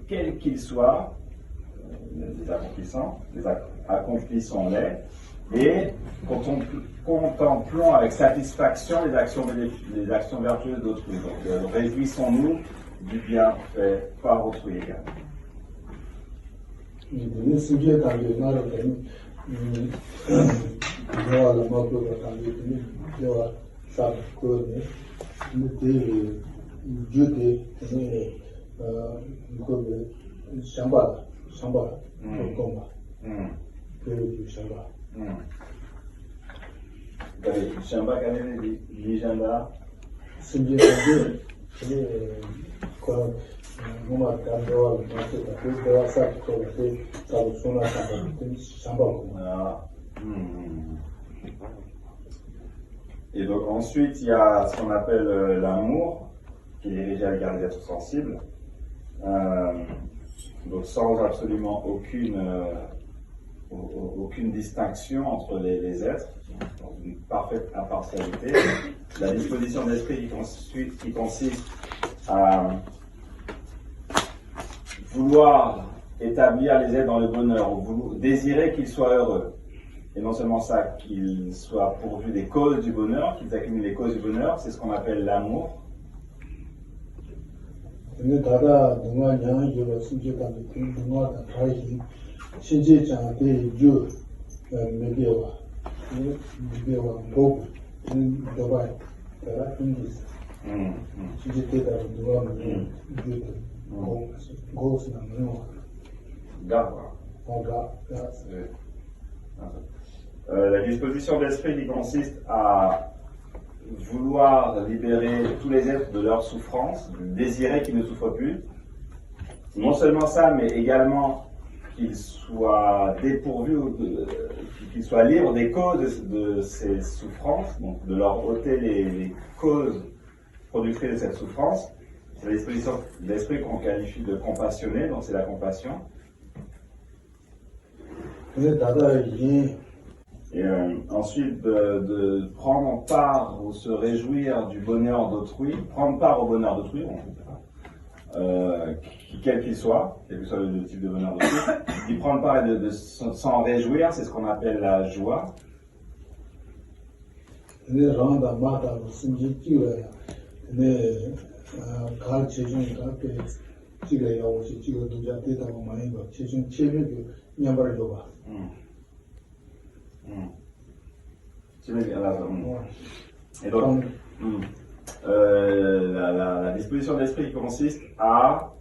quels qu'ils soient, accomplissons-les, et contemplons avec satisfaction les actions vertueuses d'autrui. Donc, réjouissons-nous du bien fait par autrui également. Shamba kane lijanda simje kane ngoma kandoa maseta kwa sa ko te sabu sona shamba ko. Et donc ensuite il y a ce qu'on appelle l'amour qui est dirigé à l'égard des êtres sensibles, donc sans absolument aucune distinction entre les êtres, dans une parfaite impartialité. La disposition d'esprit qui consiste à vouloir établir les êtres dans le bonheur, ou désirer qu'ils soient heureux. Et non seulement ça, qu'ils soient pourvus des causes du bonheur, qu'ils accumulent les causes du bonheur, c'est ce qu'on appelle l'amour. La disposition d'esprit qui consiste à vouloir libérer tous les êtres de leur souffrance, désirer qu'ils ne souffrent plus. Non seulement ça, mais également qu'ils soient dépourvus, qu'ils soient libres des causes de ces souffrances, donc de leur ôter les causes productrices de cette souffrance. C'est la disposition d'esprit qu'on qualifie de compassionné, donc c'est la compassion. Et ensuite de prendre part ou se réjouir du bonheur d'autrui, prendre part au bonheur d'autrui, quel qu'il soit, quel que soit le type de bonheur d'autrui, d'y prendre part et de s'en réjouir, c'est ce qu'on appelle la joie. Et donc, la disposition d'esprit consiste à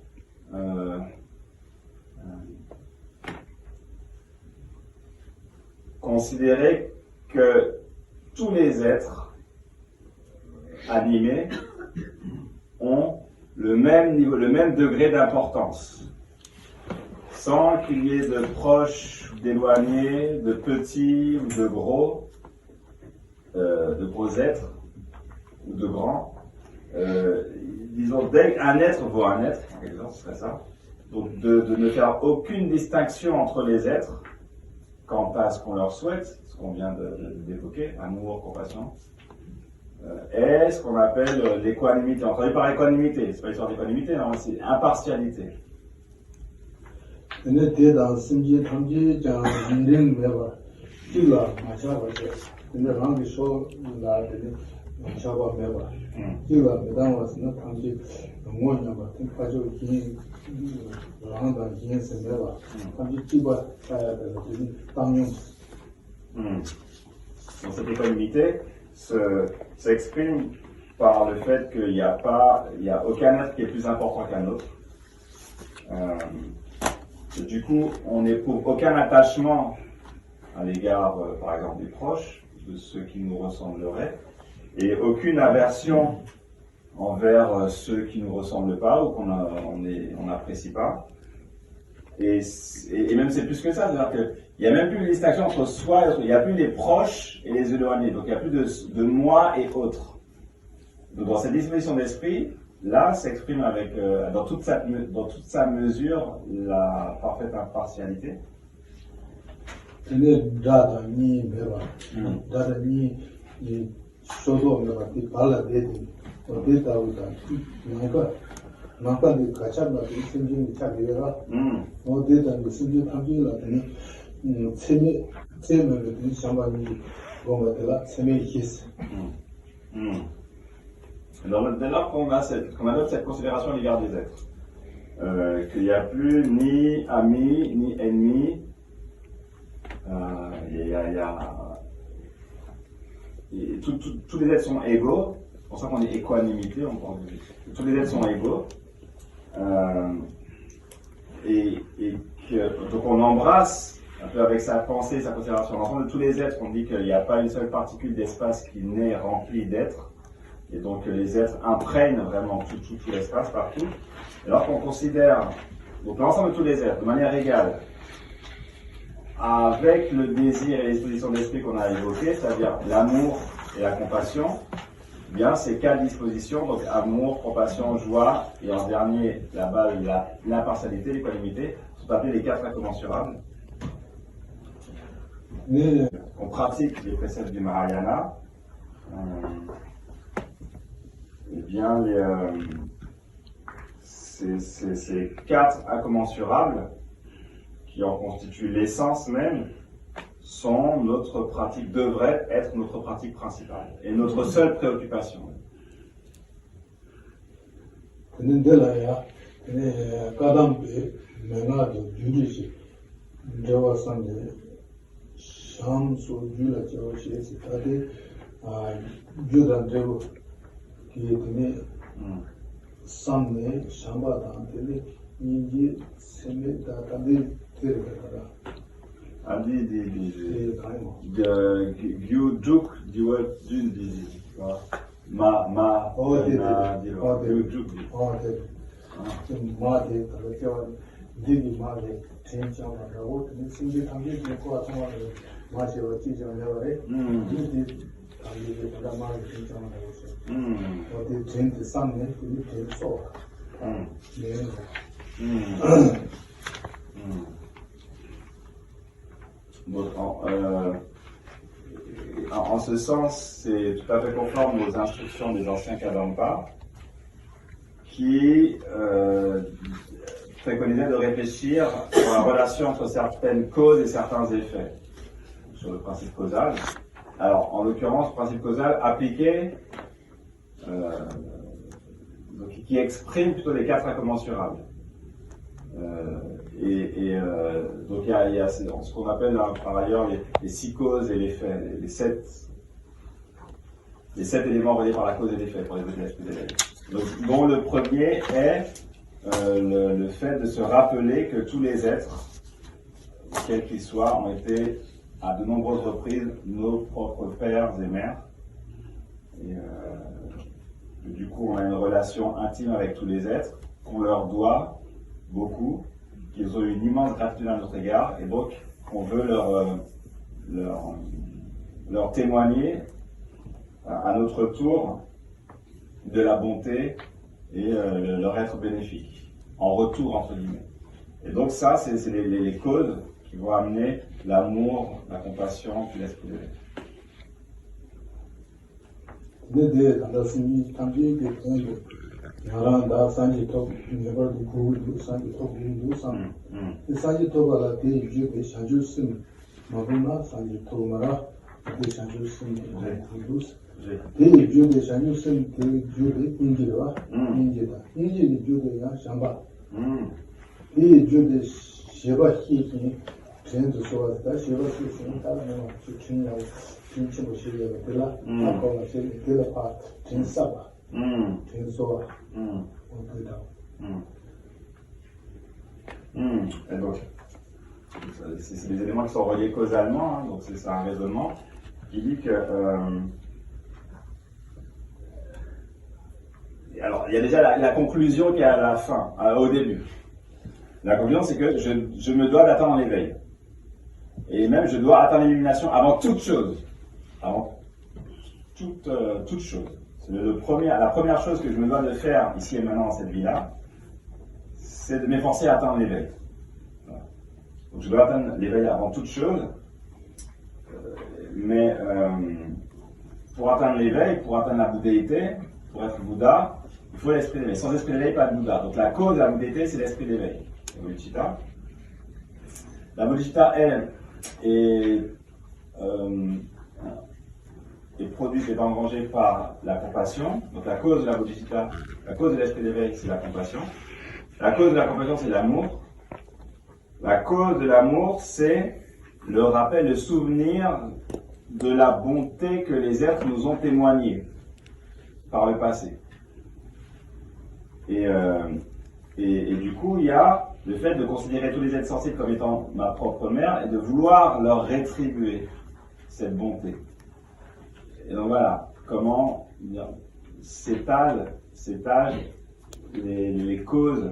considérer que tous les êtres animés ont le même niveau, le même degré d'importance, sans qu'il y ait de proches, d'éloignés, de petits ou de gros êtres ou de grands. Disons, dès qu'un être vaut un être, en quelque sorte, ce serait ça. Donc de ne faire aucune distinction entre les êtres quant à ce qu'on leur souhaite, ce qu'on vient d'évoquer, amour, compassion, est ce qu'on appelle l'équanimité. On travaille par équanimité, c'est pas l'histoire d'équanimité, non, c'est impartialité. Donc cette équanimité s'exprime par le fait qu'il n'y a aucun être qui est plus important qu'un autre. Du coup, on n'éprouve aucun attachement à l'égard, par exemple, des proches, de ceux qui nous ressembleraient, et aucune aversion envers ceux qui ne nous ressemblent pas ou qu'on n'apprécie pas. Et même c'est plus que ça, c'est-à-dire qu'il n'y a même plus une distinction entre soi et autre. Il n'y a plus les proches et les éloignés, donc il n'y a plus de moi et autre. Donc dans cette disposition d'esprit, là s'exprime avec, dans toute sa mesure, la parfaite impartialité. 나빠데 가차가 생긴 차비라 어디다 생긴 탐지라 되니 세메를 상관이 뭔가들라 세메 키스 Donc, dès lors qu'on adopte cette considération à l'égard des êtres, qu'il n'y a plus ni amis, ni ennemis, tous les êtres sont égaux, c'est pour ça qu'on est équanimité, tous les êtres sont égaux, donc on embrasse un peu avec sa pensée, sa considération l'ensemble de tous les êtres. On dit qu'il n'y a pas une seule particule d'espace qui n'est remplie d'êtres, et donc les êtres imprègnent vraiment tout l'espace partout. Et lorsqu'on considère donc l'ensemble de tous les êtres de manière égale, avec le désir et les dispositions d'esprit qu'on a évoquées, c'est-à-dire l'amour et la compassion, eh bien ces quatre dispositions, donc amour, compassion, joie, et en dernier, la base, l'impartialité, l'équanimité, sont appelées les quatre incommensurables. On pratique les préceptes du Mahayana, eh bien ces quatre incommensurables qui en constituent l'essence même sont notre pratique, devraient être notre pratique principale et notre seule préoccupation. Donc, en ce sens, c'est tout à fait conforme aux instructions des anciens Kadampa qui préconisaient de réfléchir sur la relation entre certaines causes et certains effets, sur le principe causal. Alors, en l'occurrence, le principe causal appliqué, donc, qui exprime plutôt les quatre incommensurables. Donc il y a ce qu'on appelle par ailleurs les six causes et les faits, les sept éléments reliés par la cause et l'effet pour les l'esprit des élèves. Donc, dont le premier est le fait de se rappeler que tous les êtres, quels qu'ils soient, ont été à de nombreuses reprises nos propres pères et mères. Et du coup, on a une relation intime avec tous les êtres, qu'on leur doit beaucoup, qu'ils ont une immense gratitude à notre égard, et donc on veut leur témoigner à notre tour de la bonté et leur être bénéfique, en retour entre guillemets. Et donc ça, c'est les causes qui vont amener l'amour, la compassion, puis l'esprit de l'être. Naranda Sanji Top never the Guru Sanji Top do some. The Sanji Top la day you the Shanju Sim Mabuna Sanji Tomara, the Shanju Sim Hindus. They do the Shanju Sim, they do the Injira, Injira, Injira do the Shamba. They do the Shiva Hiki, tend to show us that Shiva Hiki, to train out, teach him Shiva Dilla, Akola Dilla Part, Tin Saba. Et donc, c'est des éléments qui sont reliés causalement, hein, donc c'est un raisonnement qui dit que alors il y a déjà la conclusion qui est à la fin, au début. La conclusion, c'est que je me dois d'atteindre l'éveil, et même je dois atteindre l'illumination avant toute chose, avant toute chose. La première chose que je me dois de faire ici et maintenant dans cette vie-là, c'est de m'efforcer à atteindre l'éveil. Voilà. Donc je dois atteindre l'éveil avant toute chose, mais pour atteindre l'éveil, pour atteindre la bouddhéité, pour être Bouddha, Il faut l'esprit d'éveil. Sans esprit d'éveil, pas de Bouddha. Donc la cause de la bouddhité, c'est l'esprit d'éveil. La bodhicitta. La bodhicitta, elle, est produite et engrangée par la compassion. Donc la cause de la bodhicitta, la cause de l'esprit d'éveil, c'est la compassion. La cause de la compassion, c'est l'amour. La cause de l'amour, c'est le rappel, le souvenir de la bonté que les êtres nous ont témoignée par le passé. Et du coup, il y a le fait de considérer tous les êtres sensibles comme étant ma propre mère et de vouloir leur rétribuer cette bonté. Et donc voilà, comment s'étalent les causes